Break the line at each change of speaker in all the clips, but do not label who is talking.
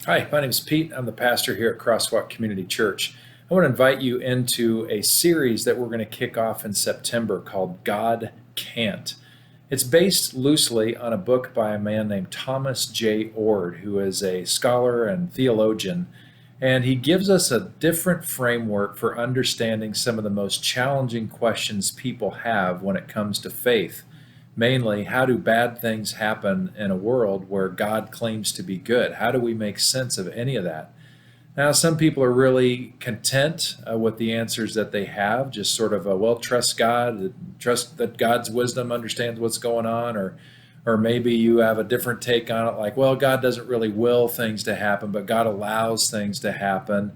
Hi, my name is Pete. I'm the pastor here at CrossWalk Community Church. I want to invite you into a series that we're going to kick off in September called God Can't. It's based loosely on a book by a man named Thomas J. Ord, who is a scholar and theologian, and he gives us a different framework for understanding some of the most challenging questions people have when it comes to faith. Mainly, how do bad things happen in a world where God claims to be good? How do we make sense of any of that? Now, some people are really content with the answers that they have, just sort of, well, trust God, trust that God's wisdom understands what's going on, or maybe you have a different take on it, like, well, God doesn't really will things to happen, but God allows things to happen.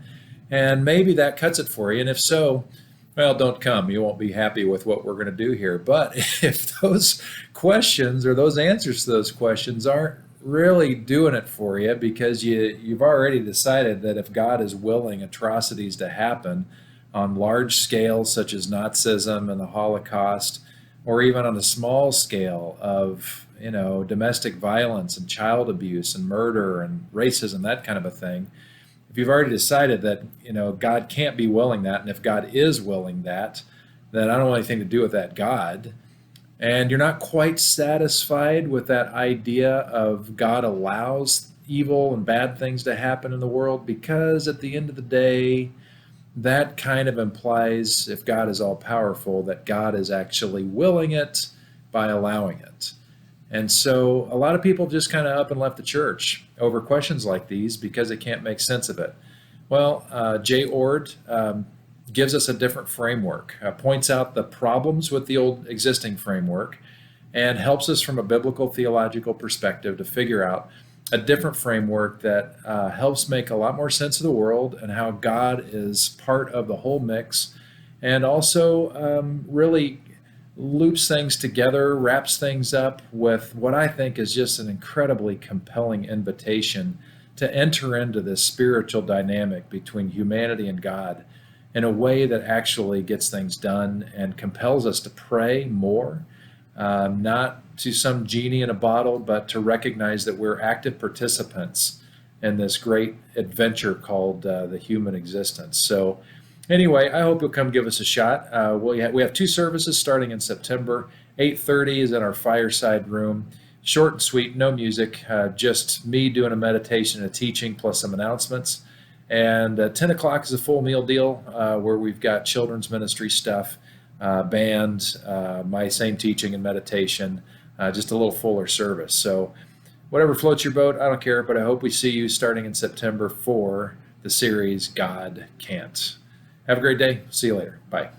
And maybe that cuts it for you. And if so, well, don't come. You won't be happy with what we're going to do here. But if those questions or those answers to those questions aren't really doing it for you because you've already decided that if God is willing atrocities to happen on large scales such as Nazism and the Holocaust, or even on a small scale of domestic violence and child abuse and murder and racism, that kind of a thing, if you've already decided that God can't be willing that, and if God is willing that, then I don't want anything to do with that God, and you're not quite satisfied with that idea of God allows evil and bad things to happen in the world, because at the end of the day, that kind of implies, if God is all powerful, that God is actually willing it by allowing it. And so a lot of people just kind of up and left the church over questions like these because they can't make sense of it. Well, Jay Ord gives us a different framework, points out the problems with the old existing framework, and helps us from a biblical theological perspective to figure out a different framework that helps make a lot more sense of the world and how God is part of the whole mix, and also really loops things together, wraps things up with what I think is just an incredibly compelling invitation to enter into this spiritual dynamic between humanity and God in a way that actually gets things done and compels us to pray more, not to some genie in a bottle, but to recognize that we're active participants in this great adventure called the human existence. So anyway, I hope you'll come give us a shot. We have two services starting in September. 8:30 is in our fireside room. Short and sweet, no music, just me doing a meditation, a teaching, plus some announcements. And 10 o'clock is a full meal deal where we've got children's ministry stuff, band, my same teaching and meditation, just a little fuller service. So whatever floats your boat, I don't care, but I hope we see you starting in September for the series God Can't. Have a great day. See you later. Bye.